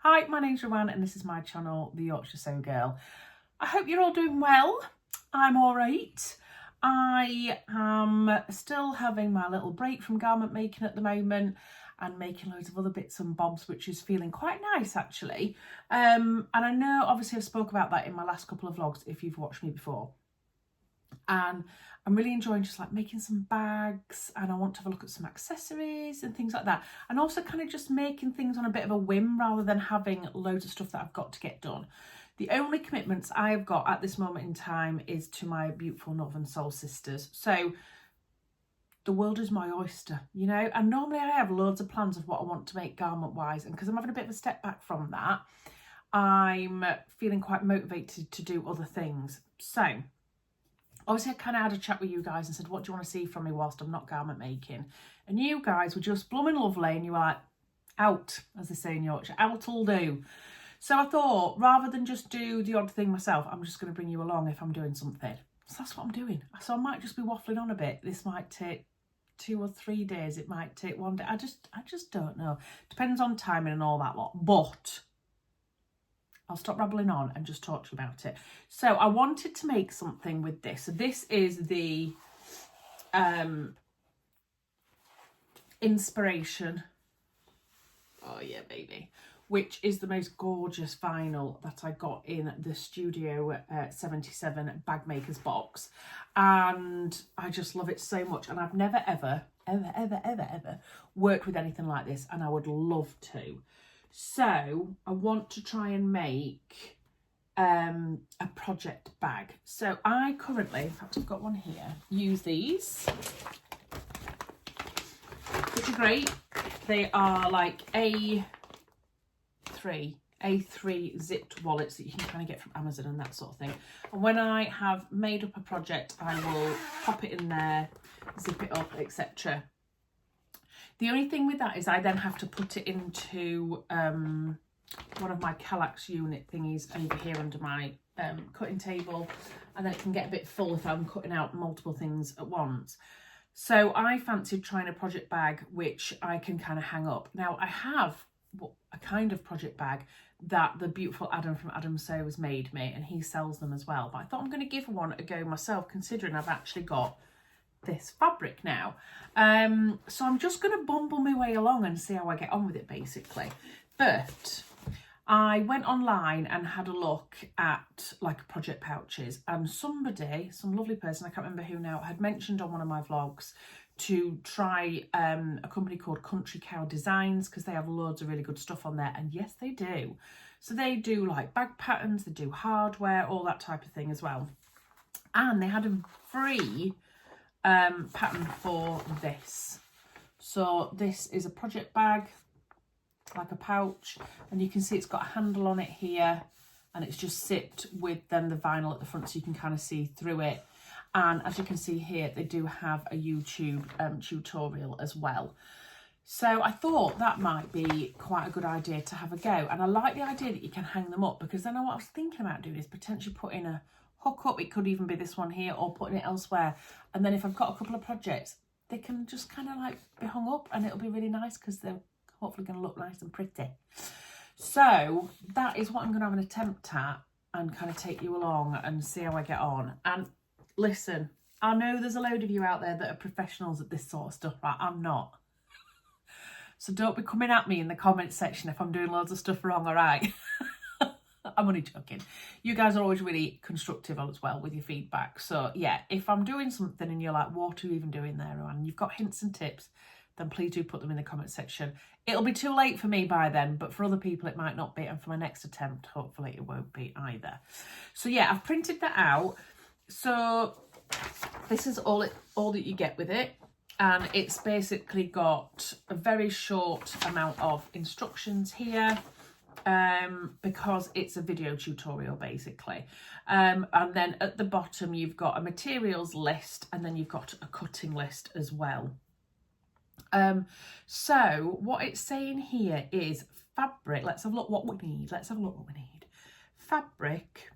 Hi, my name's Ruan and this is my channel, The Yorkshire Sew Girl. I hope you're all doing well. I'm all right. I am still having my little break from garment making at the moment and making loads of other bits and bobs, which is feeling quite nice actually. And I know obviously I've spoke about that in my last couple of vlogs if you've watched me before. And I'm really enjoying just like making some bags, and I want to have a look at some accessories and things like that, and also kind of just making things on a bit of a whim rather than having loads of stuff that I've got to get done. The only commitments I've got at this moment in time is to my beautiful Northern Soul sisters. So the world is my oyster, you know, and normally I have loads of plans of what I want to make garment wise, and because I'm having a bit of a step back from that, I'm feeling quite motivated to do other things. So obviously I kind of had a chat with you guys and said, what do you want to see from me whilst I'm not garment making? And you guys were just blooming lovely and you were like, out, as they say in Yorkshire, out'll do. So I thought, rather than just do the odd thing myself, I'm just going to bring you along if I'm doing something. So that's what I'm doing. So I might just be waffling on a bit. This might take 2 or 3 days. It might take 1 day. I just don't know. Depends on timing and all that lot. But I'll stop rambling on and just talk to you about it. So I wanted to make something with this. So this is the Inspiration. Oh yeah, baby. Which is the most gorgeous vinyl that I got in the Studio 77 bag makers box. And I just love it so much. And I've never, ever worked with anything like this. And I would love to. So I want to try and make a project bag. So I currently, in fact I've got one here, use these, which are great. They are like A3 zipped wallets that you can kind of get from Amazon and that sort of thing. And when I have made up a project, I will pop it in there, zip it up, etc. The only thing with that is I then have to put it into one of my Kallax unit thingies over here under my cutting table, and then it can get a bit full if I'm cutting out multiple things at once. So I fancied trying a project bag which I can kind of hang up. Now I have a kind of project bag that the beautiful Adam from Adam Sews made me, and he sells them as well. But I thought I'm going to give one a go myself, considering I've actually got this fabric now. So I'm just going to bumble my way along and see how I get on with it basically. But I went online and had a look at like project pouches, and somebody, some lovely person, I can't remember who now, had mentioned on one of my vlogs to try a company called Country Cow Designs, because they have loads of really good stuff on there. And yes, they do. So they do like bag patterns, they do hardware, all that type of thing as well. And they had a free pattern for this. So this is a project bag, like a pouch, and you can see it's got a handle on it here, and it's just zipped with then the vinyl at the front, so you can kind of see through it. And as you can see here, they do have a YouTube tutorial as well. So I thought that might be quite a good idea to have a go. And I like the idea that you can hang them up, because then what I was thinking about doing is potentially putting a hook up. It could even be this one here, or putting it elsewhere. And then if I've got a couple of projects, they can just kind of like be hung up, and it'll be really nice because they're hopefully going to look nice and pretty. So that is what I'm going to have an attempt at, and kind of take you along and see how I get on. And listen, I know there's a load of you out there that are professionals at this sort of stuff, right? I'm not. So don't be coming at me in the comments section if I'm doing loads of stuff wrong, all right? I'm only joking. You guys are always really constructive as well with your feedback. So yeah, if I'm doing something and you're like, what are you even doing there, and you've got hints and tips, then please do put them in the comment section. It'll be too late for me by then, but for other people it might not be, and for my next attempt hopefully it won't be either. So yeah, I've printed that out. So this is all that you get with it, and it's basically got a very short amount of instructions here, because it's a video tutorial basically, and then at the bottom you've got a materials list, and then you've got a cutting list as well. So what it's saying here is fabric. Let's have a look what we need. Fabric,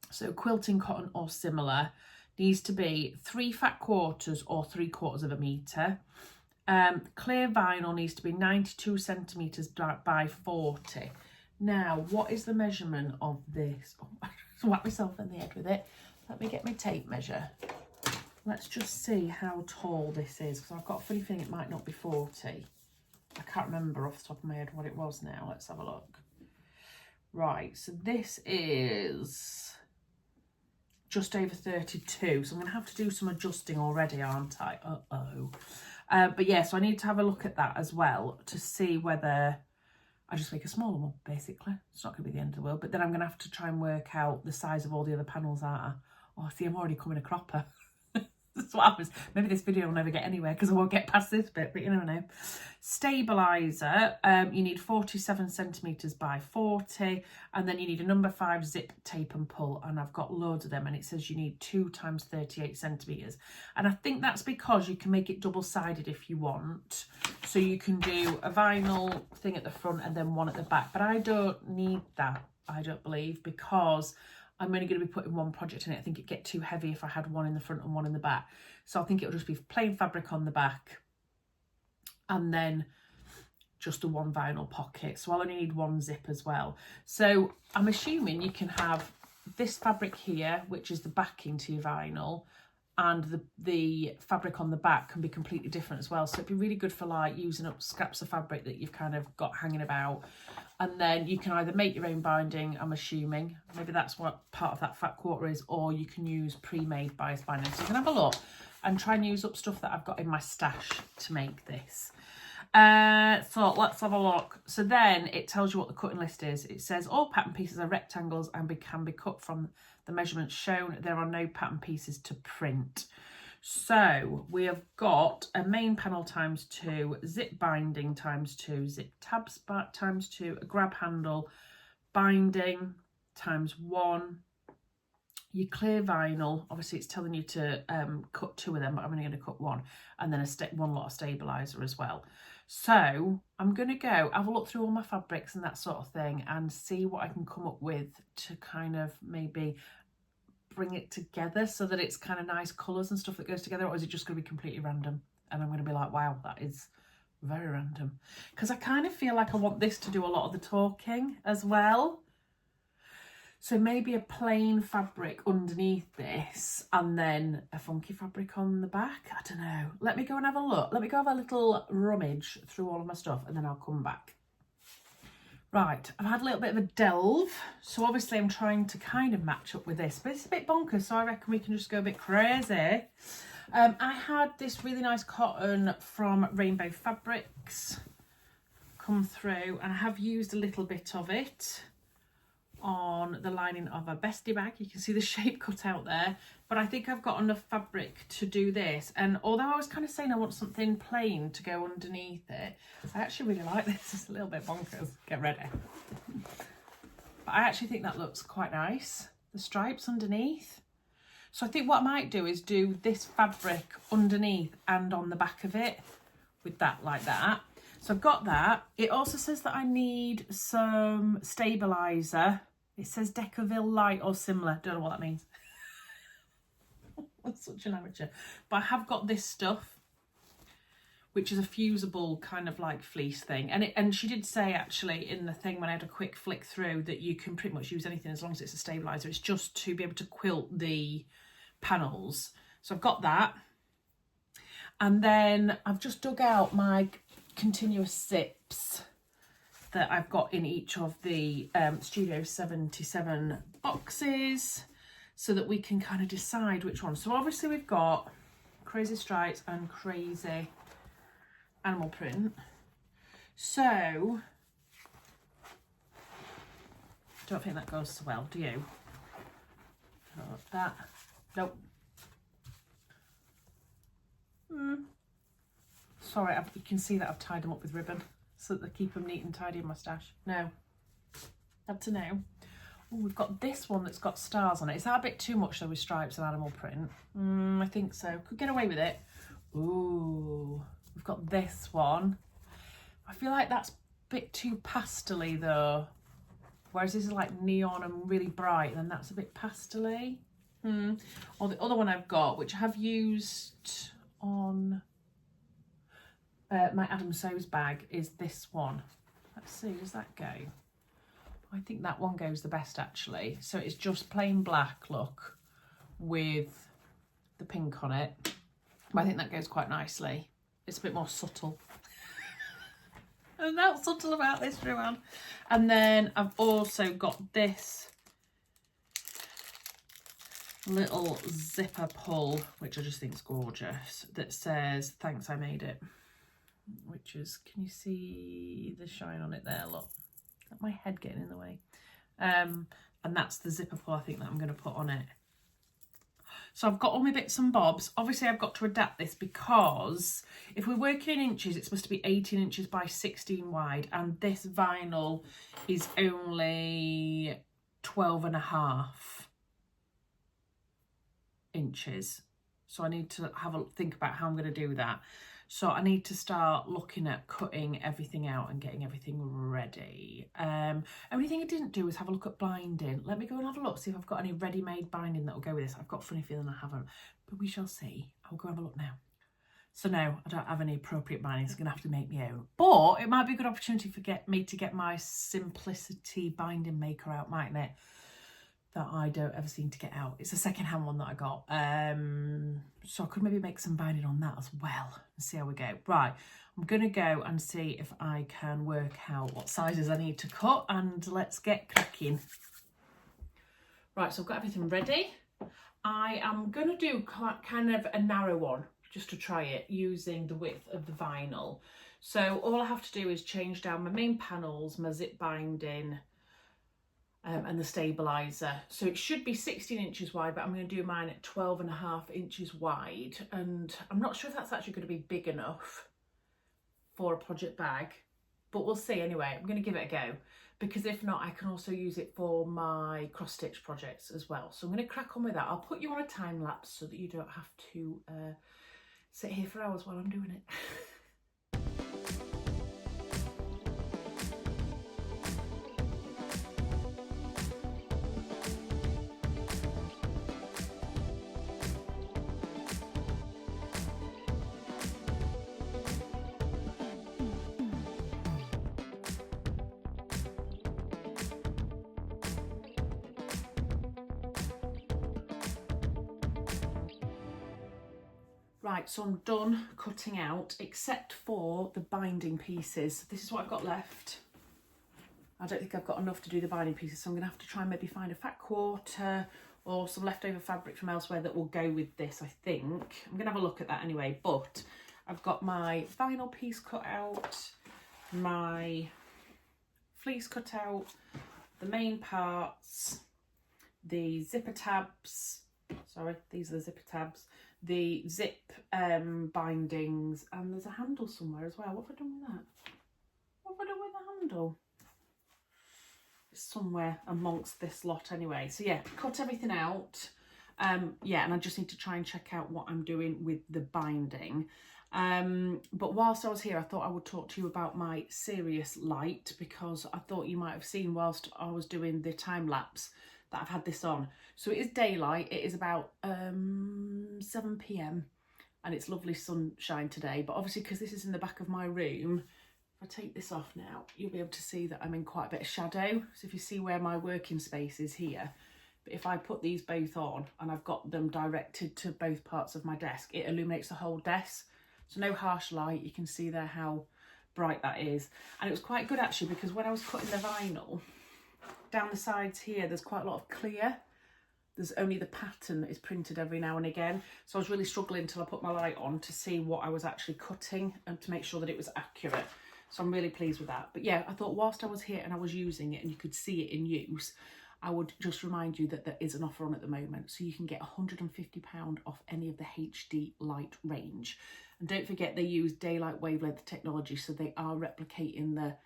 so quilting cotton or similar, needs to be 3 fat quarters or 3/4 of a metre. Clear vinyl needs to be 92 centimetres by 40. Now, what is the measurement of this? Oh, I just whack myself in the head with it. Let me get my tape measure. Let's just see how tall this is, because I've got a funny feeling it might not be 40. I can't remember off the top of my head what it was now. Let's have a look. Right, so this is just over 32. So I'm going to have to do some adjusting already, aren't I? But yeah, so I need to have a look at that as well to see whether I just make a smaller one, basically. It's not going to be the end of the world. But then I'm going to have to try and work out the size of all the other panels, aren't I? Oh, see, I'm already coming a cropper. That's what happens. Maybe this video will never get anywhere because I won't get past this bit, but you never know. Stabiliser, you need 47 centimetres by 40, and then you need a number 5 zip tape and pull, and I've got loads of them, and it says you need 2 times 38 centimetres. And I think that's because you can make it double-sided if you want. So you can do a vinyl thing at the front and then one at the back, but I don't need that, I don't believe, because I'm only going to be putting one project in it. I think it'd get too heavy if I had one in the front and one in the back. So I think it'll just be plain fabric on the back and then just the one vinyl pocket. So I'll only need one zip as well. So I'm assuming you can have this fabric here, which is the backing to your vinyl, and the fabric on the back can be completely different as well. So it'd be really good for like using up scraps of fabric that you've kind of got hanging about. And then you can either make your own binding, I'm assuming. Maybe that's what part of that fat quarter is, or you can use pre-made bias binding. So you can have a look and try and use up stuff that I've got in my stash to make this. So let's have a look. So then it tells you what the cutting list is. It says all pattern pieces are rectangles and can be cut from the measurements shown. There are no pattern pieces to print. So we have got a main panel ×2, zip binding ×2, zip tabs ×2, a grab handle, binding ×1, your clear vinyl. Obviously it's telling you to cut 2 of them, but I'm only going to cut 1, and then one lot of stabiliser as well. So I'm going to go have a look through all my fabrics and that sort of thing and see what I can come up with to kind of maybe bring it together so that it's kind of nice colours and stuff that goes together, or is it just going to be completely random and I'm going to be like, wow, that is very random? Because I kind of feel like I want this to do a lot of the talking as well. So maybe a plain fabric underneath this and then a funky fabric on the back. I don't know. Let me go and have a look. Let me go have a little rummage through all of my stuff and then I'll come back. Right, I've had a little bit of a delve. So obviously I'm trying to kind of match up with this, but it's a bit bonkers. So I reckon we can just go a bit crazy. I had this really nice cotton from Rainbow Fabrics come through, and I have used a little bit of it on the lining of a bestie bag. You can see the shape cut out there, but I think I've got enough fabric to do this. And although I was kind of saying I want something plain to go underneath it, I actually really like this. It's a little bit bonkers. Get ready. But I actually think that looks quite nice, the stripes underneath. So I think what I might do is do this fabric underneath and on the back of it with that like that. So I've got that. It also says that I need some stabiliser. It says Decaville Light or similar. Don't know what that means. I'm such an amateur. But I have got this stuff, which is a fusible kind of like fleece thing. And she did say actually in the thing when I had a quick flick through that you can pretty much use anything as long as it's a stabiliser. It's just to be able to quilt the panels. So I've got that. And then I've just dug out my continuous zips that I've got in each of the Studio 77 boxes so that we can kind of decide which one. So obviously we've got Crazy Stripes and Crazy Animal Print. So don't think that goes so well, do you? Oh, that, nope. Sorry, you can see that I've tied them up with ribbon so that they keep them neat and tidy in my stash. No, had to know. Oh, we've got this one that's got stars on it. Is that a bit too much though with stripes and animal print? I think so. Could get away with it. Ooh, we've got this one. I feel like that's a bit too pastel-y though. Whereas this is like neon and really bright, and then that's a bit pastel-y. Or the other one I've got, which I have used on my Adam Sews bag is this one. Let's see, does that go? I think that one goes the best actually. So it's just plain black, look, with the pink on it. But I think that goes quite nicely. It's a bit more subtle. I'm not subtle about this, Ruan. And then I've also got this little zipper pull, which I just think is gorgeous, that says, thanks, I made it. Which is, can you see the shine on it there? Look, is that my head getting in the way? And that's the zipper pull I think that I'm going to put on it. So I've got all my bits and bobs. Obviously I've got to adapt this because if we're working in inches, it's supposed to be 18 inches by 16 wide, and this vinyl is only 12.5 inches. So I need to have a think about how I'm going to do that. So I need to start looking at cutting everything out and getting everything ready. Only thing I didn't do is have a look at binding. Let me go and have a look, see if I've got any ready-made binding that will go with this. I've got a funny feeling I haven't, but we shall see. I'll go have a look now. So no, I don't have any appropriate binding, so I'm going to have to make my own. But it might be a good opportunity for me to get my Simplicity binding maker out, mightn't it? That I don't ever seem to get out. It's a second-hand one that I got. So I could maybe make some binding on that as well and see how we go. Right, I'm going to go and see if I can work out what sizes I need to cut, and let's get cracking. Right, so I've got everything ready. I am going to do kind of a narrow one just to try it using the width of the vinyl. So all I have to do is change down my main panels, my zip binding, and the stabilizer. So it should be 16 inches wide, but I'm going to do mine at 12.5 inches wide, and I'm not sure if that's actually going to be big enough for a project bag, but we'll see anyway. I'm going to give it a go, because if not, I can also use it for my cross stitch projects as well. So I'm going to crack on with that. I'll put you on a time lapse so that you don't have to sit here for hours while I'm doing it. Right, so I'm done cutting out, except for the binding pieces. This is what I've got left. I don't think I've got enough to do the binding pieces, so I'm going to have to try and maybe find a fat quarter or some leftover fabric from elsewhere that will go with this, I think. I'm going to have a look at that anyway, but I've got my vinyl piece cut out, my fleece cut out, the main parts, the zipper tabs, sorry, these are the zipper tabs, the zip bindings, and there's a handle somewhere as well. What have I done with that? What have I done with the handle? It's somewhere amongst this lot anyway. So yeah, cut everything out. Yeah, and I just need to try and check out what I'm doing with the binding. But whilst I was here, I thought I would talk to you about my serious light, because I thought you might have seen whilst I was doing the time lapse that I've had this on. So it is daylight. It is about 7 p.m. and it's lovely sunshine today, but obviously because this is in the back of my room, if I take this off now, you'll be able to see that I'm in quite a bit of shadow. So if you see where my working space is here, but if I put these both on and I've got them directed to both parts of my desk, it illuminates the whole desk. So no harsh light. You can see there how bright that is. And it was quite good actually, because when I was cutting the vinyl, down the sides here, there's quite a lot of clear. There's only the pattern that is printed every now and again. So I was really struggling until I put my light on to see what I was actually cutting and to make sure that it was accurate. So I'm really pleased with that. But yeah, I thought whilst I was here and I was using it and you could see it in use, I would just remind you that there is an offer on at the moment. So you can get £150 off any of the HD light range. And don't forget, they use daylight wavelength technology, so they are replicating the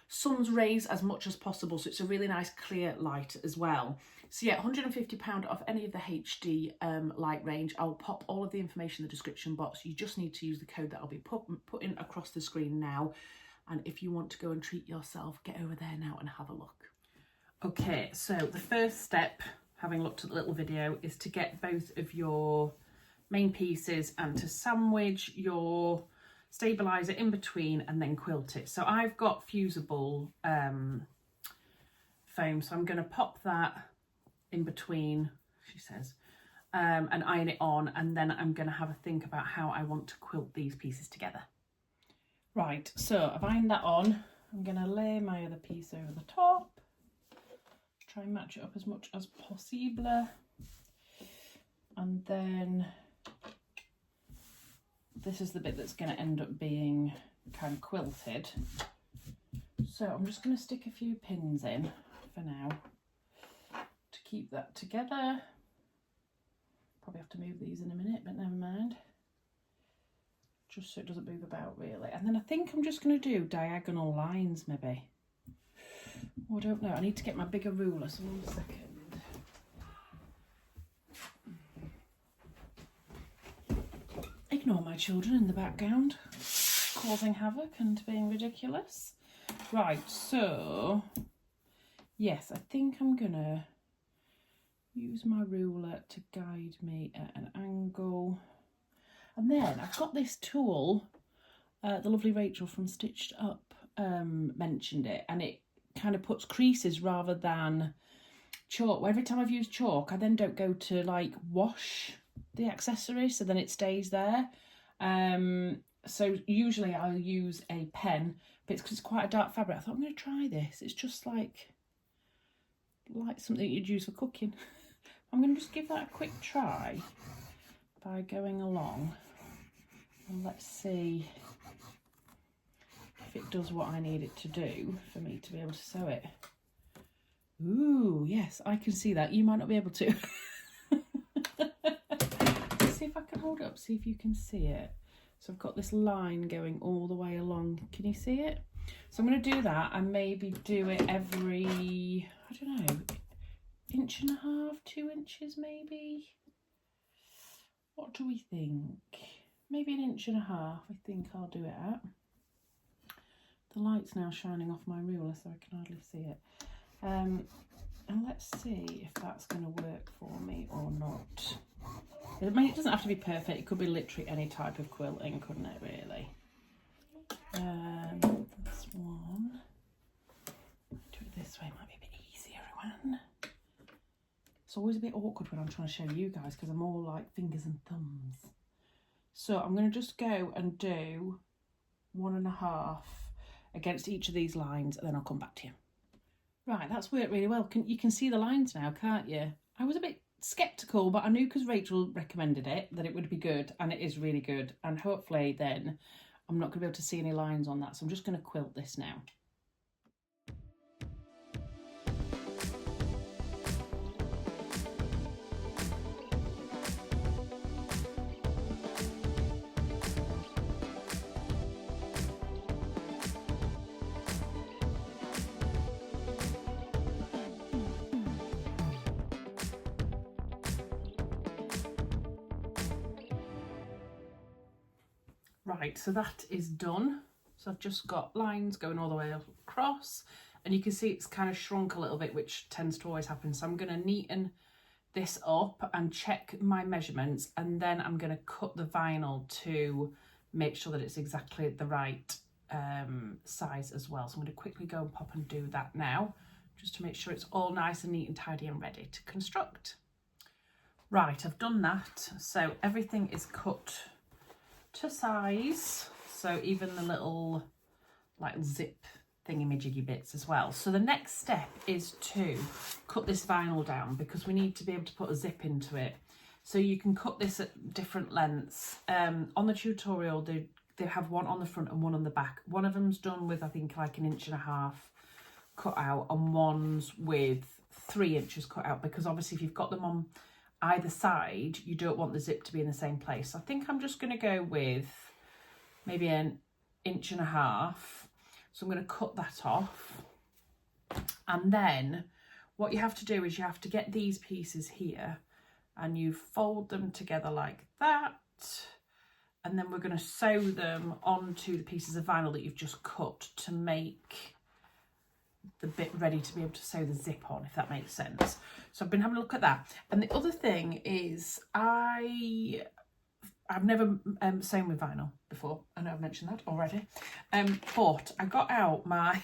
sun's rays as much as possible, so it's a really nice clear light as well. So yeah, £150 off any of the HD light range. I'll pop all of the information in the description box. You just need to use the code that I'll be putting across the screen now, and if you want to go and treat yourself, get over there now and have a look. Okay, so the first step, having looked at the little video, is to get both of your main pieces and to sandwich your stabilise it in between and then quilt it. So I've got fusible foam, so I'm going to pop that in between, she says, and iron it on, and then I'm going to have a think about how I want to quilt these pieces together. Right, so I've ironed that on. I'm going to lay my other piece over the top, try and match it up as much as possible, and then this is the bit that's going to end up being kind of quilted. So I'm just going to stick a few pins in for now to keep that together. Probably have to move these in a minute, but never mind. Just so it doesn't move about really. And then I think I'm just going to do diagonal lines maybe. Oh, I don't know. I need to get my bigger ruler, so 1 second. Ignore my children in the background causing havoc and being ridiculous. Right, so yes, I think I'm gonna use my ruler to guide me at an angle. And then I've got this tool, the lovely Rachel from Stitched Up mentioned it, and it kind of puts creases rather than chalk. Every time I've used chalk, I then don't go to like wash the accessory, so then it stays there. So usually I'll use a pen, but it's because it's quite a dark fabric. I thought I'm going to try this. It's just like something you'd use for cooking. I'm going to just give that a quick try by going along, and let's see if it does what I need it to do for me to be able to sew it. Ooh, yes, I can see that. You might not be able to. Let's see if I can hold it up, see if you can see it. So I've got this line going all the way along. Can you see it? So I'm going to do that and maybe do it every, I don't know, 1.5 inches, 2 inches maybe? What do we think? Maybe 1.5 inches, I think I'll do it at. The light's now shining off my ruler, so I can hardly see it. And let's see if that's going to work for me or not. I mean, it doesn't have to be perfect. It could be literally any type of quilting, couldn't it, really? This one. Do it this way, might be a bit easier, Ruan. It's always a bit awkward when I'm trying to show you guys because I'm all like fingers and thumbs. So I'm going to just go and do 1.5 against each of these lines, and then I'll come back to you. Right, that's worked really well. You can see the lines now, can't you? I was a bit sceptical, but I knew because Rachel recommended it that it would be good, and it is really good. And hopefully then I'm not going to be able to see any lines on that, so I'm just going to quilt this now. Right, so that is done. So I've just got lines going all the way across, and you can see it's kind of shrunk a little bit, which tends to always happen. So I'm going to neaten this up and check my measurements, and then I'm going to cut the vinyl to make sure that it's exactly the right size as well. So I'm going to quickly go and pop and do that now, just to make sure it's all nice and neat and tidy and ready to construct. Right, I've done that. So everything is cut to size, so even the little like zip thingy-majiggy bits as well. So the next step is to cut this vinyl down, because we need to be able to put a zip into it. So you can cut this at different lengths. On the tutorial they have one on the front and one on the back. One of them's done with I think like 1.5 inches cut out, and one's with 3 inches cut out, because obviously if you've got them on either side you don't want the zip to be in the same place. So I think I'm just going to go with maybe 1.5 inches. So I'm going to cut that off, and then what you have to do is you have to get these pieces here and you fold them together like that, and then we're going to sew them onto the pieces of vinyl that you've just cut to make the bit ready to be able to sew the zip on, if that makes sense. So I've been having a look at that. And the other thing is I I've never sewn with vinyl before. I know I've mentioned that already. But I got out my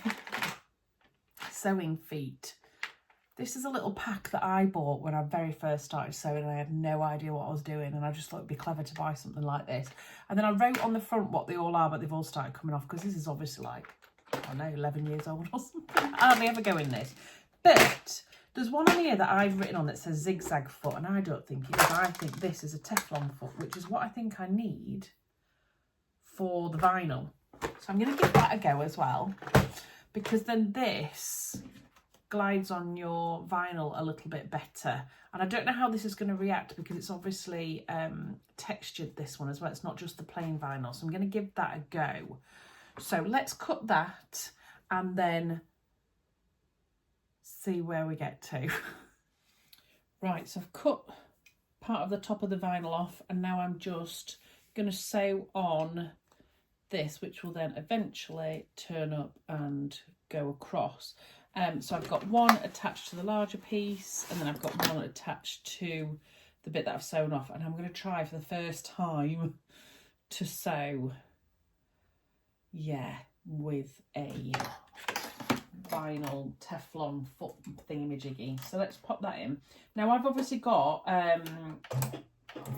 sewing feet. This is a little pack that I bought when I very first started sewing, and I had no idea what I was doing, and I just thought it'd be clever to buy something like this. And then I wrote on the front what they all are, but they've all started coming off because this is obviously like, I don't know, 11 years old or something. I hardly ever go in this. But there's one on here that I've written on that says zigzag foot, and I don't think it is. I think this is a Teflon foot, which is what I think I need for the vinyl. So I'm going to give that a go as well, because then this glides on your vinyl a little bit better. And I don't know how this is going to react because it's obviously textured, this one as well. It's not just the plain vinyl. So I'm going to give that a go. So let's cut that and then see where we get to. Right, so I've cut part of the top of the vinyl off, and now I'm just going to sew on this, which will then eventually turn up and go across. So I've got one attached to the larger piece, and then I've got one attached to the bit that I've sewn off, and I'm going to try for the first time to sew, yeah, with a vinyl Teflon foot thingamajiggy. So let's pop that in. Now I've obviously got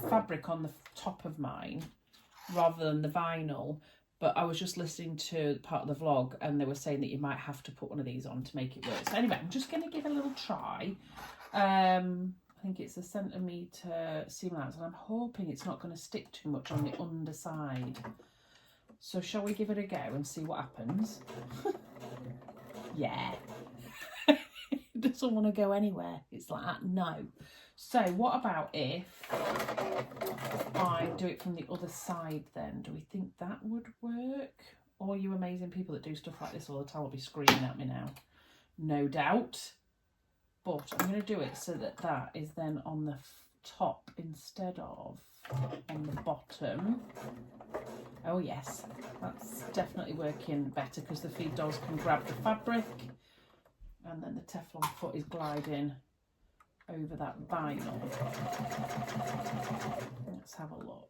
fabric on the top of mine rather than the vinyl, but I was just listening to part of the vlog and they were saying that you might have to put one of these on to make it work. So anyway, I'm just going to give it a little try. I think it's a centimetre seam allowance, and I'm hoping it's not going to stick too much on the underside. So shall we give it a go and see what happens? Yeah. It doesn't want to go anywhere. It's like that, no. So what about if I do it from the other side then? Do we think that would work? All you amazing people that do stuff like this all the time will be screaming at me now. No doubt. But I'm going to do it so that that is then on the top instead of on the bottom. Oh yes, that's definitely working better because the feed dolls can grab the fabric and then the Teflon foot is gliding over that vinyl. Let's have a look.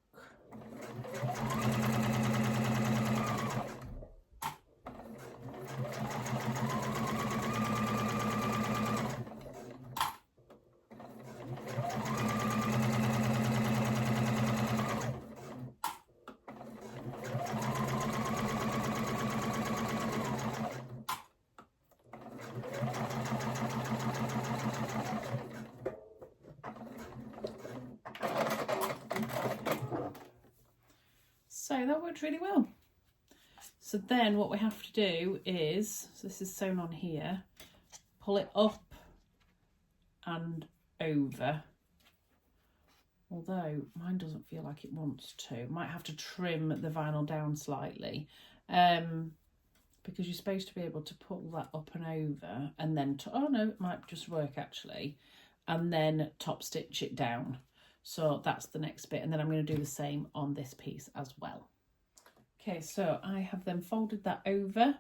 So that worked really well. So then what we have to do is, so this is sewn on here, pull it up and over. Although mine doesn't feel like it wants to. Might have to trim the vinyl down slightly because you're supposed to be able to pull that up and over and then, oh no, it might just work actually, and then top stitch it down. So that's the next bit, and then I'm going to do the same on this piece as well. Okay, so I have then folded that over.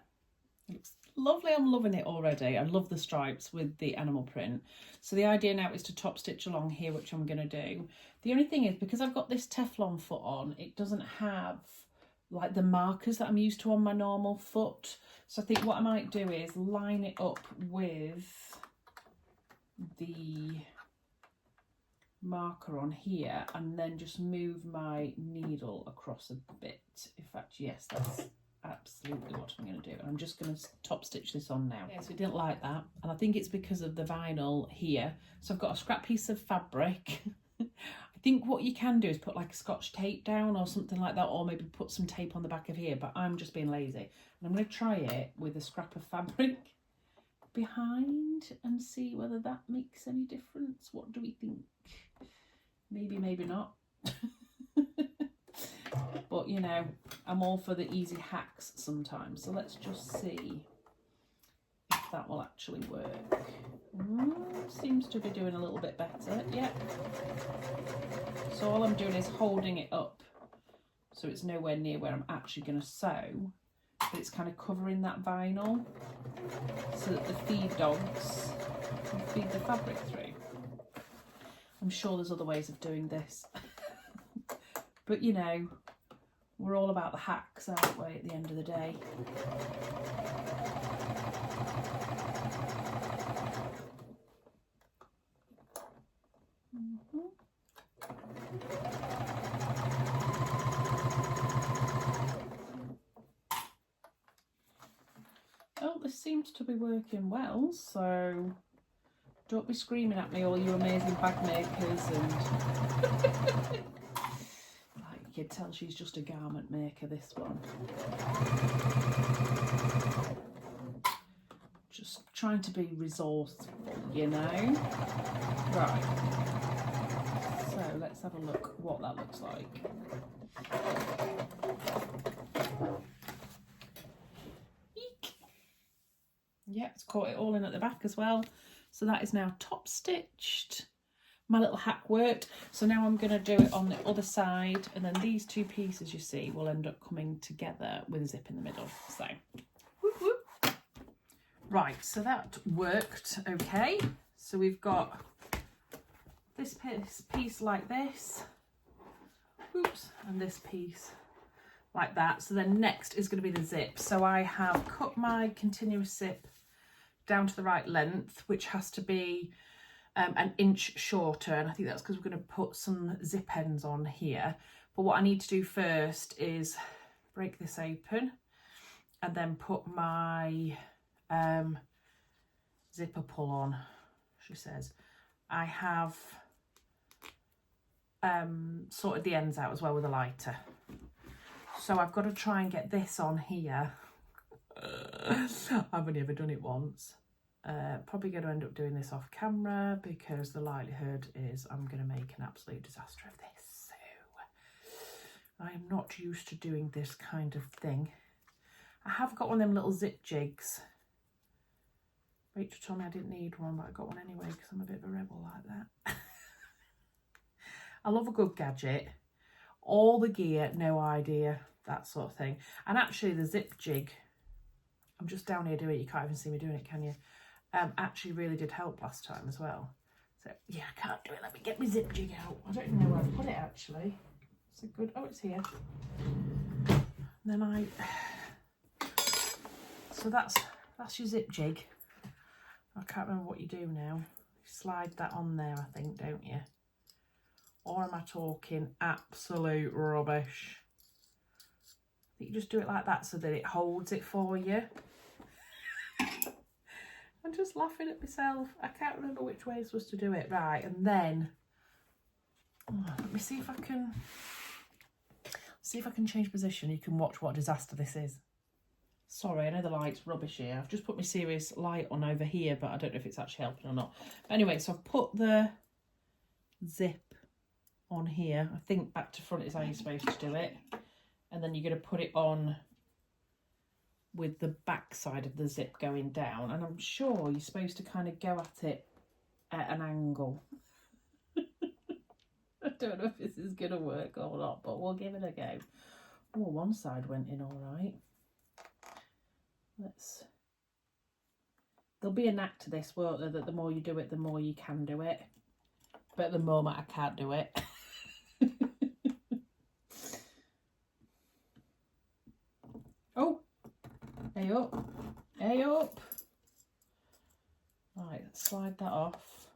It looks lovely, I'm loving it already. I love the stripes with the animal print. So the idea now is to top stitch along here, which I'm going to do. The only thing is, because I've got this Teflon foot on, it doesn't have like the markers that I'm used to on my normal foot. So I think what I might do is line it up with the marker on here and then just move my needle across a bit. In fact, yes, that's absolutely what I'm going to do. And I'm just going to top stitch this on now. Okay, so it didn't like that, and I think it's because of the vinyl here. So I've got a scrap piece of fabric. I think what you can do is put like a Scotch tape down or something like that, or maybe put some tape on the back of here, but I'm just being lazy. And I'm going to try it with a scrap of fabric behind and see whether that makes any difference. What do we think? Maybe, maybe not. But you know, I'm all for the easy hacks sometimes. So let's just see if that will actually work. Seems to be doing a little bit better. Yep. So all I'm doing is holding it up so it's nowhere near where I'm actually going to sew, but it's kind of covering that vinyl so that the feed dogs can feed the fabric through. I'm sure there's other ways of doing this. But you know, we're all about the hacks, aren't we, at the end of the day? Oh, this seems to be working well, so don't be screaming at me, all you amazing bag makers. And like you can tell, she's just a garment maker, this one. Just trying to be resourceful, you know. Right, so let's have a look what that looks like. Yeah, it's caught it all in at the back as well. So that is now top stitched. My little hack worked. So now I'm going to do it on the other side. And then these two pieces, you see, will end up coming together with a zip in the middle. So, whoop, whoop. Right, so that worked okay. So we've got this piece like this. Oops, and this piece like that. So then next is going to be the zip. So I have cut my continuous zip down to the right length, which has to be an inch shorter, and I think that's because we're going to put some zip ends on here. But what I need to do first is break this open and then put my zipper pull on, she says. I have sorted the ends out as well with a lighter, so I've got to try and get this on here. I've only ever done it once. Probably going to end up doing this off camera because the likelihood is I'm going to make an absolute disaster of this. So I am not used to doing this kind of thing. I have got one of them little zip jigs. Rachel told me I didn't need one, but I got one anyway because I'm a bit of a rebel like that. I love a good gadget. All the gear, no idea, that sort of thing. And actually the zip jig, I'm just down here doing it, you can't even see me doing it, can you? Actually really did help last time as well. So yeah, I can't do it. Let me get my zip jig out. I don't even know where I've put it actually. It's a good, oh, it's here. And then so that's your zip jig. I can't remember what you do now. You slide that on there, I think, don't you? Or am I talking absolute rubbish? I think you just do it like that so that it holds it for you. I'm just laughing at myself. I can't remember which way I'm supposed to do it. Right, and then let me see if I can change position. You can watch what disaster this is. Sorry, I know the light's rubbish here. I've just put my serious light on over here, but I don't know if it's actually helping or not. But anyway, so I've put the zip on here. I think back to front is how you're supposed to do it. And then you're going to put it on with the back side of the zip going down, and I'm sure you're supposed to kind of go at it at an angle. I don't know if this is going to work or not, but we'll give it a go. Oh, one side went in all right. There'll be a knack to this, won't there, that the more you do it, the more you can do it. But at the moment I can't do it. Oh! Hey up, hey up. Right, let's slide that off.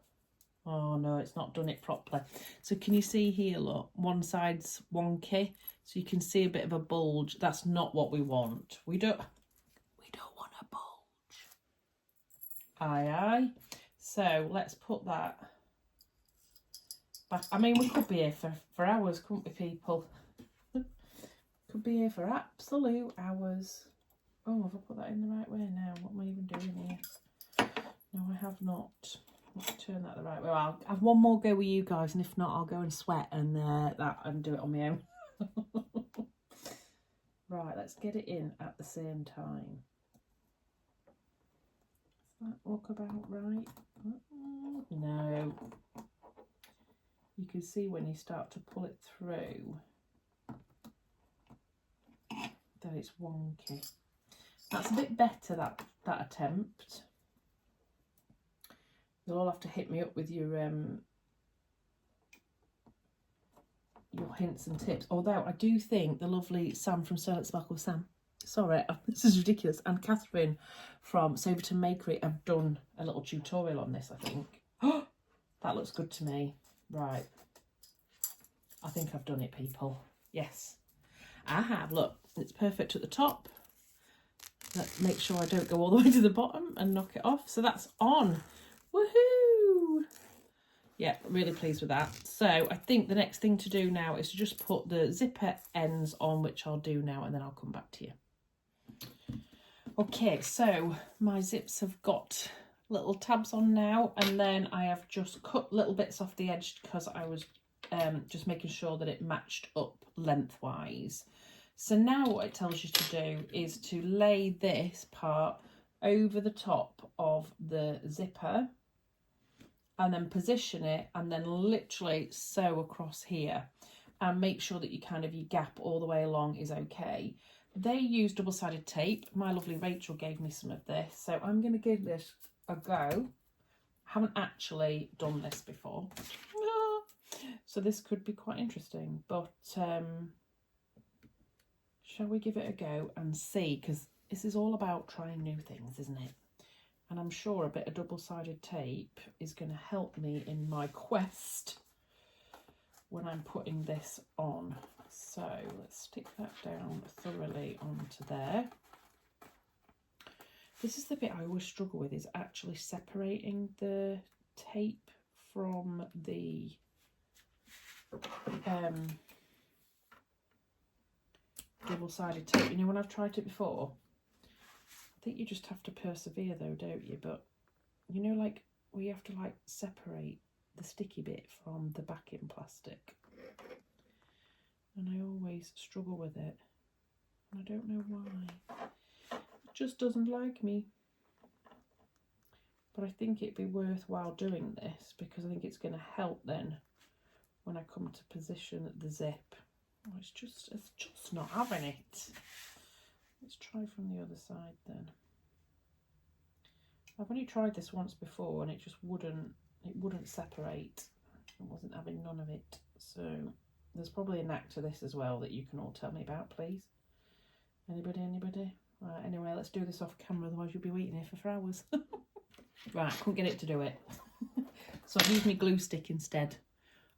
Oh no, it's not done it properly. So can you see here, look, one side's wonky, so you can see a bit of a bulge. That's not what we want. We don't want a bulge. Aye, aye. So let's put that back. I mean, we could be here for hours, couldn't we, people? Could be here for absolute hours. Oh, have I put that in the right way now? What am I even doing here? No, I have not. Let's turn that the right way. Well, I'll have one more go with you guys, and if not, I'll go and sweat and do it on my own. Right, let's get it in at the same time. Does that look about right? No. You can see when you start to pull it through that it's wonky. That's a bit better, that attempt. You'll all have to hit me up with your your hints and tips. Although I do think the lovely Sam from Starlet Sparkle, Sam, sorry, this is ridiculous, and Catherine from Soberton Makery have done a little tutorial on this, I think. Oh, that looks good to me. Right. I think I've done it, people. Yes, I have. Look, it's perfect at the top. Let's make sure I don't go all the way to the bottom and knock it off. So that's on. Woohoo! Yeah, really pleased with that. So I think the next thing to do now is to just put the zipper ends on, which I'll do now, and then I'll come back to you. Okay, so my zips have got little tabs on now, and then I have just cut little bits off the edge because I was just making sure that it matched up lengthwise. So now what it tells you to do is to lay this part over the top of the zipper and then position it and then literally sew across here and make sure that you your gap all the way along is okay. They use double-sided tape. My lovely Rachel gave me some of this, so I'm going to give this a go. I haven't actually done this before, so this could be quite interesting, but shall we give it a go and see? Because this is all about trying new things, isn't it? And I'm sure a bit of double-sided tape is going to help me in my quest when I'm putting this on. So let's stick that down thoroughly onto there. This is the bit I always struggle with, is actually separating the tape from the double-sided tape. You know, when I've tried it before, I think you just have to persevere though, don't you? But you know, like, we have to like separate the sticky bit from the backing plastic, and I always struggle with it, and I don't know why. It just doesn't like me. But I think it'd be worthwhile doing this because I think it's going to help then when I come to position the zip. Oh, it's just not having it. Let's try from the other side then. I've only tried this once before and it just wouldn't separate. I wasn't having none of it. So there's probably a knack to this as well that you can all tell me about, please. Anybody? Right, anyway, let's do this off camera, otherwise you'll be waiting here for hours. Right, couldn't get it to do it. So I've used my glue stick instead.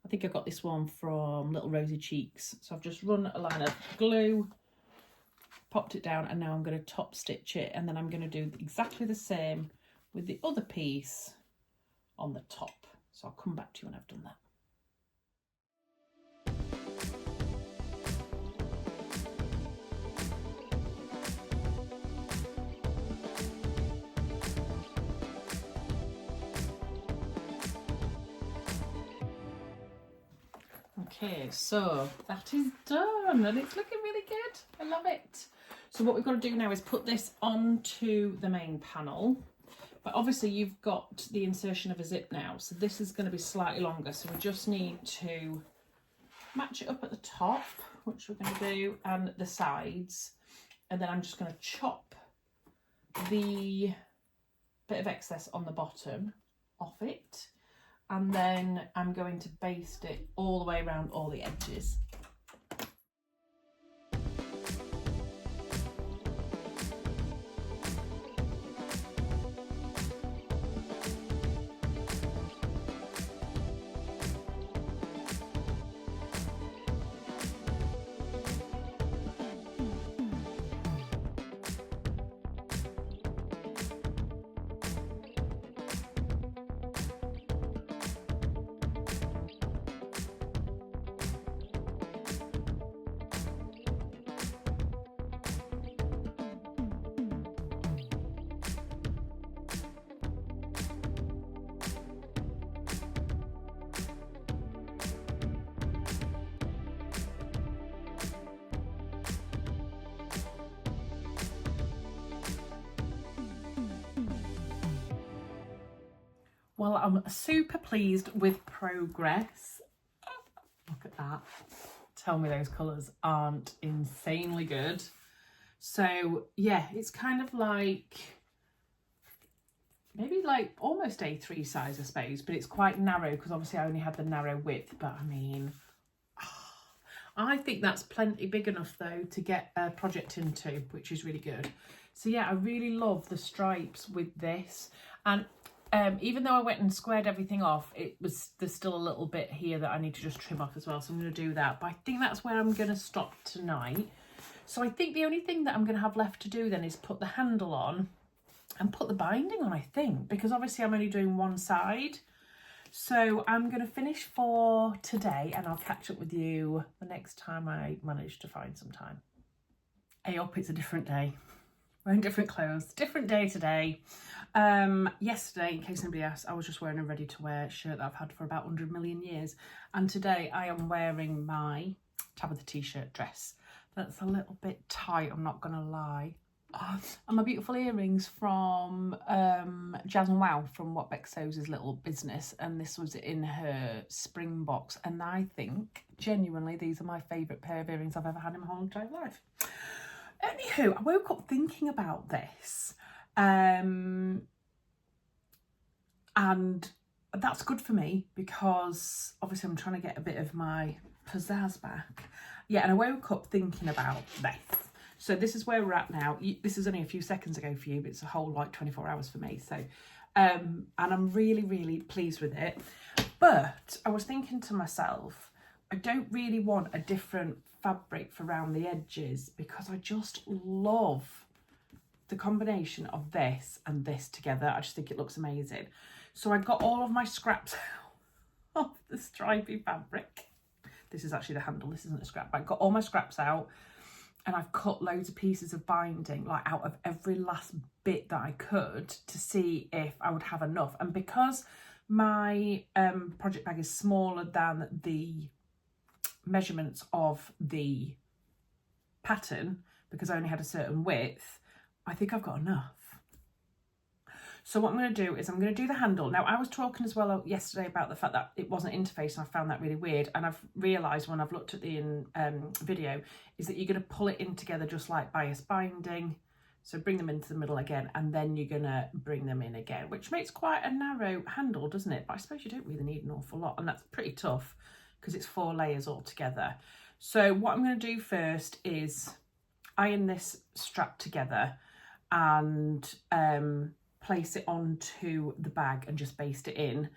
I think I got this one from Little Rosy Cheeks. So I've just run a line of glue, popped it down, and now I'm going to top stitch it, and then I'm going to do exactly the same with the other piece on the top. So I'll come back to you when I've done that. Okay, so that is done and it's looking really good. I love it. So what we've got to do now is put this onto the main panel. But obviously you've got the insertion of a zip now, so this is going to be slightly longer. So we just need to match it up at the top, which we're going to do, and the sides. And then I'm just going to chop the bit of excess on the bottom off it. And then I'm going to baste it all the way around all the edges. Well, I'm super pleased with progress. Look at that. Tell me those colours aren't insanely good. So yeah, it's kind of like, maybe like almost A3 size, I suppose, but it's quite narrow because obviously I only had the narrow width. But I mean, I think that's plenty big enough though to get a project into, which is really good. So yeah, I really love the stripes with this. And even though I went and squared everything off, there's still a little bit here that I need to just trim off as well. So I'm going to do that. But I think that's where I'm going to stop tonight. So I think the only thing that I'm going to have left to do then is put the handle on and put the binding on, I think, because obviously I'm only doing one side. So I'm going to finish for today and I'll catch up with you the next time I manage to find some time. Hey up, it's a different day. Wearing different clothes, different day today. Yesterday, in case anybody asked, I was just wearing a ready to wear shirt that I've had for about 100 million years. And today I am wearing my Tabitha t-shirt dress. That's a little bit tight, I'm not gonna lie. Oh, and my beautiful earrings from Jazz and Wow from What Beck Sews' little business. And this was in her spring box. And I think, genuinely, these are my favourite pair of earrings I've ever had in my whole entire life. Anywho, I woke up thinking about this, and that's good for me because obviously I'm trying to get a bit of my pizzazz back. Yeah, and I woke up thinking about this. So this is where we're at now. This is only a few seconds ago for you, but it's a whole like 24 hours for me. So, and I'm really, really pleased with it. But I was thinking to myself, I don't really want a different fabric for around the edges because I just love the combination of this and this together. I just think it looks amazing. So I got all of my scraps out of the stripy fabric. This is actually the handle, this isn't a scrap, but I got all my scraps out and I've cut loads of pieces of binding, like out of every last bit that I could, to see if I would have enough. And because my project bag is smaller than the measurements of the pattern, because I only had a certain width, I think I've got enough. So what I'm going to do is I'm going to do the handle. Now, I was talking as well yesterday about the fact that it wasn't interfaced and I found that really weird. And I've realised when I've looked at the video is that you're going to pull it in together just like bias binding. So bring them into the middle again and then you're going to bring them in again, which makes quite a narrow handle, doesn't it? But I suppose you don't really need an awful lot, and that's pretty tough because it's 4 layers all together. So what I'm going to do first is iron this strap together and place it onto the bag and just baste it in,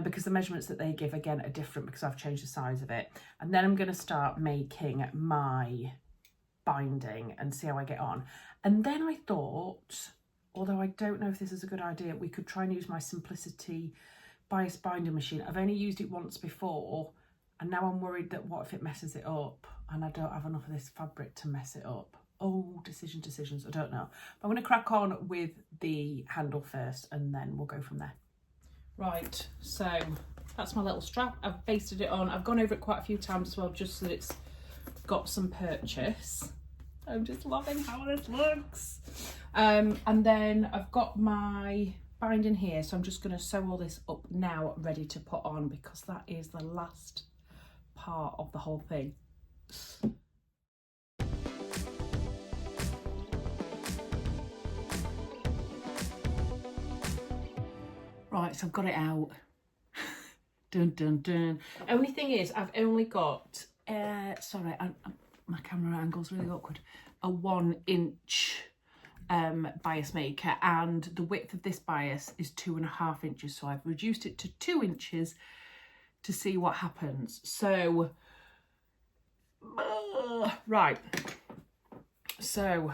because the measurements that they give again are different because I've changed the size of it. And then I'm going to start making my binding and see how I get on. And then I thought, although I don't know if this is a good idea, we could try and use my Simplicity bias binding machine. I've only used it once before and now I'm worried that what if it messes it up and I don't have enough of this fabric to mess it up. Oh, decisions, I don't know. But I'm going to crack on with the handle first and then we'll go from there. Right, so that's my little strap. I've basted it on. I've gone over it quite a few times as well, just so that it's got some purchase. I'm just loving how it looks. And then I've got my binding here, so I'm just going to sew all this up now, ready to put on, because that is the last part of the whole thing. Right, so I've got it out. Dun dun dun. Only thing is, I've only got, sorry, my camera angle's really awkward, a 1 inch bias maker, and the width of this bias is 2.5 inches. So I've reduced it to 2 inches to see what happens. So, right. So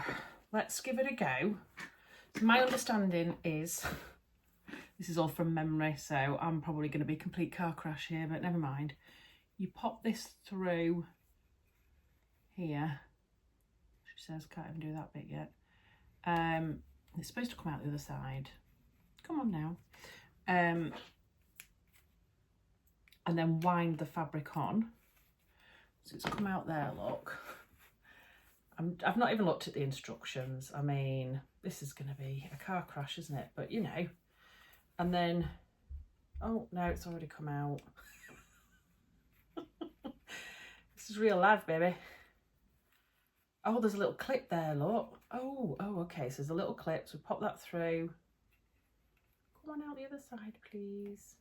let's give it a go. My understanding is, this is all from memory, so I'm probably going to be a complete car crash here, but never mind. You pop this through here. She says, can't even do that bit yet. It's supposed to come out the other side. Come on now. And then wind the fabric on. So it's come out there, look. I've not even looked at the instructions. I mean, this is going to be a car crash, isn't it? But, you know. And then, oh no, it's already come out. This is real life, baby. Oh, there's a little clip there, look. Oh, okay, so there's a little clip, so pop that through. Come on out the other side, please.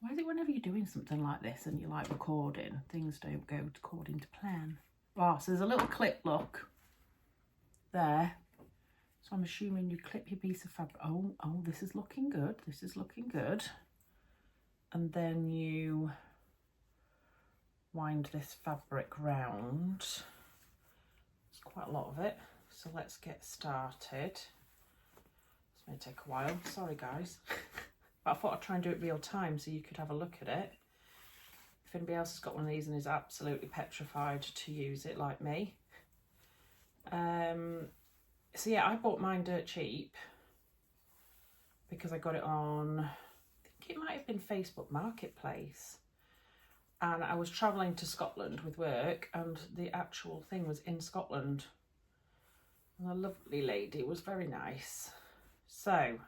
Why is it whenever you're doing something like this and you're like recording, things don't go according to plan? Oh, so there's a little clip, look, there. So I'm assuming you clip your piece of fabric. Oh, this is looking good. This is looking good. And then you wind this fabric round. It's quite a lot of it. So let's get started. This may take a while. Sorry, guys. But I thought I'd try and do it real time so you could have a look at it. If anybody else has got one of these and is absolutely petrified to use it like me. So yeah, I bought mine dirt cheap because I got it on, I think it might have been Facebook Marketplace. And I was travelling to Scotland with work and the actual thing was in Scotland. And a lovely lady, it was very nice. So,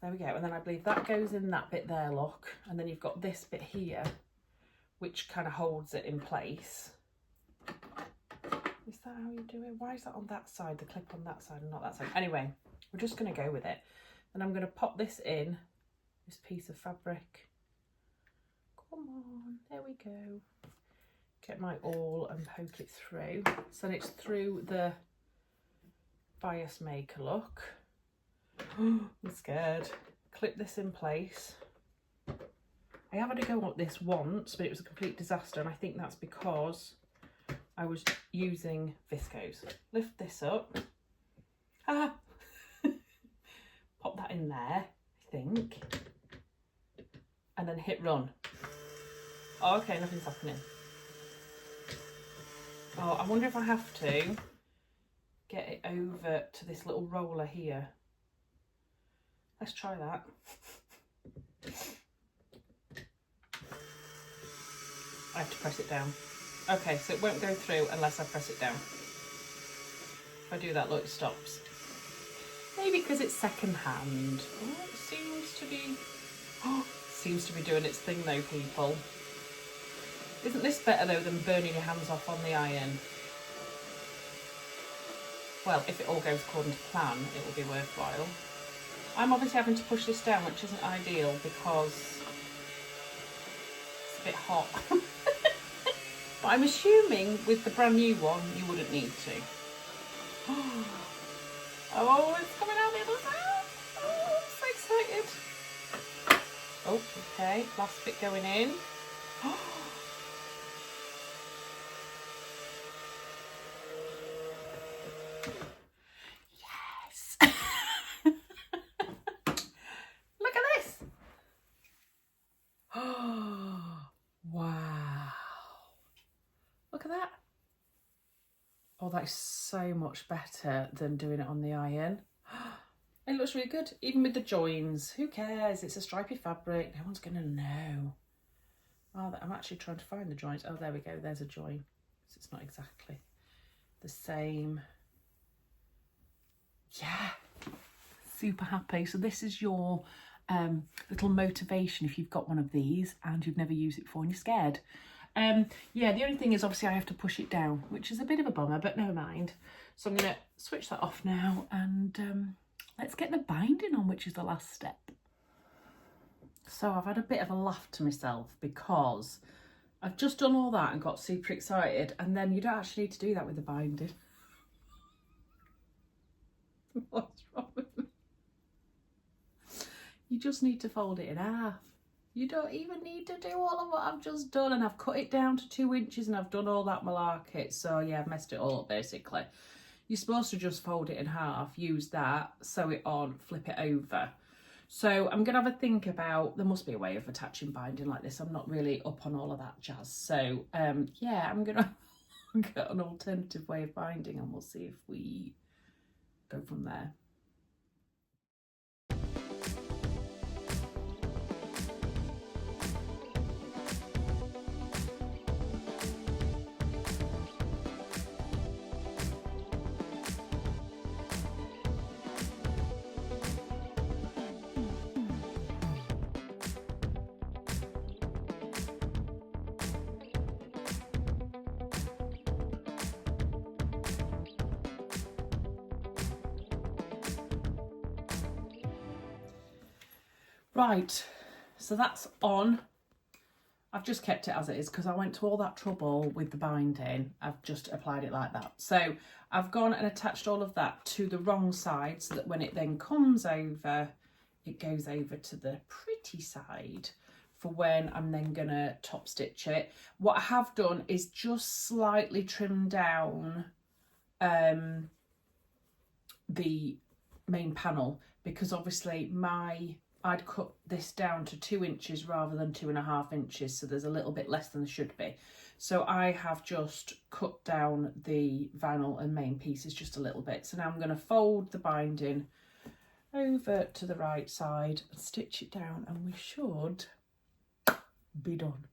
there we go. And then I believe that goes in that bit there, look. And then you've got this bit here, which kind of holds it in place. Is that how you do it? Why is that on that side, the clip on that side and not that side? Anyway, we're just going to go with it. And I'm going to pop this in, this piece of fabric. Come on, there we go. Get my awl and poke it through. So then it's through the bias maker, look. I'm scared. Clip this in place. I have had to go up this once, but it was a complete disaster. And I think that's because I was using viscose. Lift this up. Ah! Pop that in there, I think. And then hit run. Oh, okay, nothing's happening. Oh, I wonder if I have to get it over to this little roller here. Let's try that. I have to press it down. Okay, so it won't go through unless I press it down. If I do that, look, it stops. Maybe because it's second hand. Oh, it seems to be doing its thing though, people. Isn't this better though than burning your hands off on the iron? Well, if it all goes according to plan, it will be worthwhile. I'm obviously having to push this down, which isn't ideal because it's a bit hot. But I'm assuming with the brand new one, you wouldn't need to. Oh, it's coming out the other side. Oh, I'm so excited. Oh, okay, last bit going in. Yes. Look at this. Wow. Look at that. Oh, that is so much better than doing it on the iron. It looks really good, even with the joins. Who cares? It's a stripy fabric. No one's going to know. Oh, I'm actually trying to find the joins. Oh, there we go. There's a join. So it's not exactly the same. Yeah. Super happy. So this is your little motivation if you've got one of these and you've never used it before and you're scared. Yeah, the only thing is obviously I have to push it down, which is a bit of a bummer, but never mind. So I'm going to switch that off now and let's get the binding on, which is the last step. So I've had a bit of a laugh to myself because I've just done all that and got super excited, and then you don't actually need to do that with the binding. What's wrong with me? You just need to fold it in half. You don't even need to do all of what I've just done, and I've cut it down to 2 inches and I've done all that malarkey. So yeah, I've messed it all up basically. You're supposed to just fold it in half, use that, sew it on, flip it over. So I'm going to have a think about, there must be a way of attaching binding like this. I'm not really up on all of that jazz. So yeah, I'm going to get an alternative way of binding and we'll see if we go from there. Right, So that's on. I've just kept it as it is because I went to all that trouble with the binding. I've just applied it like that. So I've gone and attached all of that to the wrong side so that when it then comes over, it goes over to the pretty side for when I'm then gonna top stitch it. What I have done is just slightly trim down the main panel, because obviously I'd cut this down to 2 inches rather than 2.5 inches, so there's a little bit less than there should be. So I have just cut down the vinyl and main pieces just a little bit. So now I'm going to fold the binding over to the right side and stitch it down, and we should be done.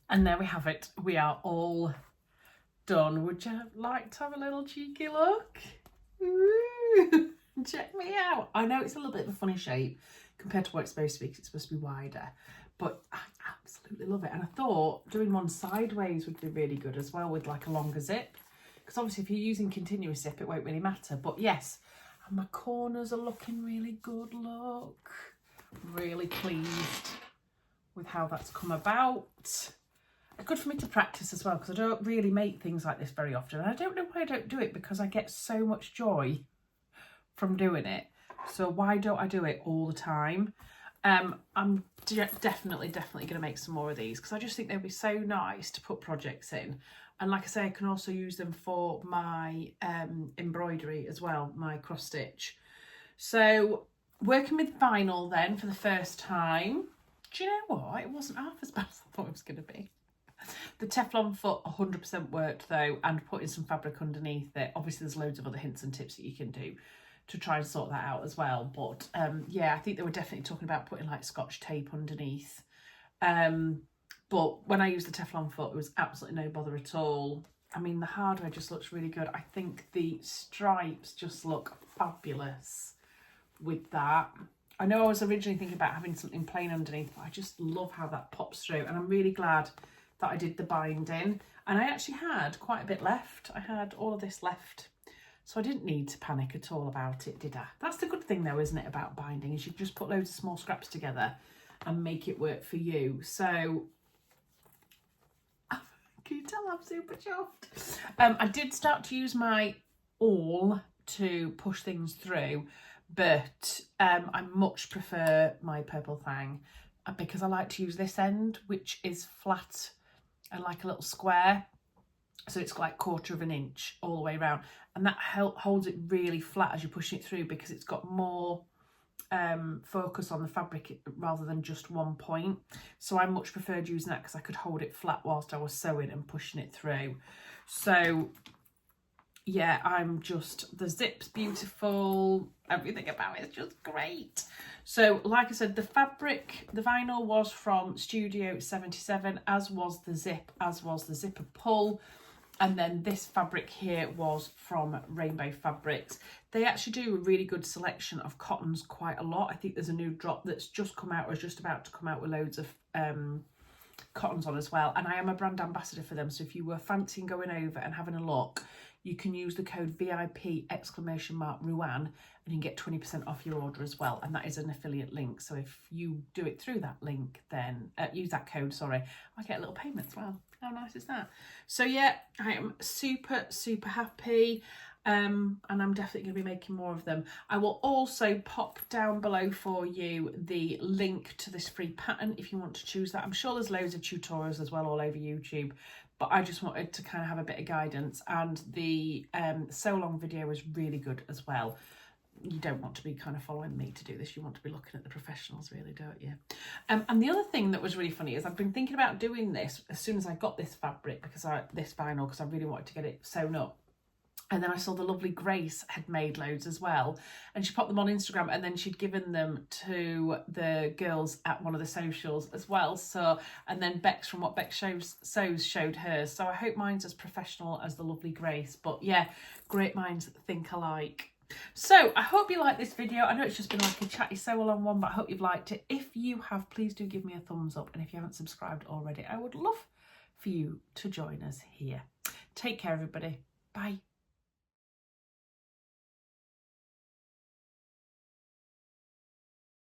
And there we have it. We are all done. Would you like to have a little cheeky look? Ooh, check me out. I know it's a little bit of a funny shape compared to what it's supposed to be, because it's supposed to be wider, but I absolutely love it. And I thought doing one sideways would be really good as well, with like a longer zip, because obviously if you're using continuous zip it won't really matter. But yes, and my corners are looking really good. Look, really pleased with how that's come about. Good for me to practice as well, because I don't really make things like this very often, and I don't know why I don't do it, because I get so much joy from doing it. So why don't I do it all the time? I'm definitely going to make some more of these, because I just think they'd be so nice to put projects in. And like I say, I can also use them for my embroidery as well, my cross stitch. So working with vinyl then for the first time. Do you know what? It wasn't half as bad as I thought it was going to be. The Teflon foot 100% worked though, and putting some fabric underneath it. Obviously there's loads of other hints and tips that you can do to try and sort that out as well. But yeah, I think they were definitely talking about putting like Scotch tape underneath. But when I used the Teflon foot, it was absolutely no bother at all. I mean, the hardware just looks really good. I think the stripes just look fabulous with that. I know I was originally thinking about having something plain underneath, but I just love how that pops through, and I'm really glad that I did the binding. And I actually had quite a bit left. I had all of this left, so I didn't need to panic at all about it, did I? That's the good thing though, isn't it, about binding, is you just put loads of small scraps together and make it work for you. So can you tell I'm super chuffed? I did start to use my awl to push things through, but I much prefer my purple thang, because I like to use this end, which is flat and like a little square, so it's like 1/4 of an inch all the way around, and that holds it really flat as you're pushing it through, because it's got more focus on the fabric rather than just one point. So I much preferred using that, because I could hold it flat whilst I was sewing and pushing it through. So yeah, the zip's beautiful, everything about it is just great. So like I said, the vinyl was from Studio 77, as was the zip, as was the zipper pull. And then this fabric here was from Rainbow Fabrics. They actually do a really good selection of cottons quite a lot. I think there's a new drop that's just come out, or is just about to come out, with loads of cottons on as well. And I am a brand ambassador for them. So if you were fancying going over and having a look, you can use the code VIP !Ruan, and you can get 20% off your order as well. And that is an affiliate link. So if you do it through that link, then use that code, sorry, I get a little payment as well. How nice is that? So yeah, I am super, super happy. and I'm definitely going to be making more of them. I will also pop down below for you the link to this free pattern if you want to choose that. I'm sure there's loads of tutorials as well all over YouTube, but I just wanted to kind of have a bit of guidance, and the sew along video was really good as well. You don't want to be kind of following me to do this. You want to be looking at the professionals, really, don't you? And the other thing that was really funny is I've been thinking about doing this as soon as I got this fabric, this vinyl, because I really wanted to get it sewn up. And then I saw the lovely Grace had made loads as well, and she popped them on Instagram, and then she'd given them to the girls at one of the socials as well. So, and then Bex from What Bex Sews showed hers. So I hope mine's as professional as the lovely Grace. But yeah, great minds think alike. So I hope you like this video. I know it's just been like a chatty sew along one, but I hope you've liked it. If you have, please do give me a thumbs up, and if you haven't subscribed already, I would love for you to join us here. Take care, everybody. Bye.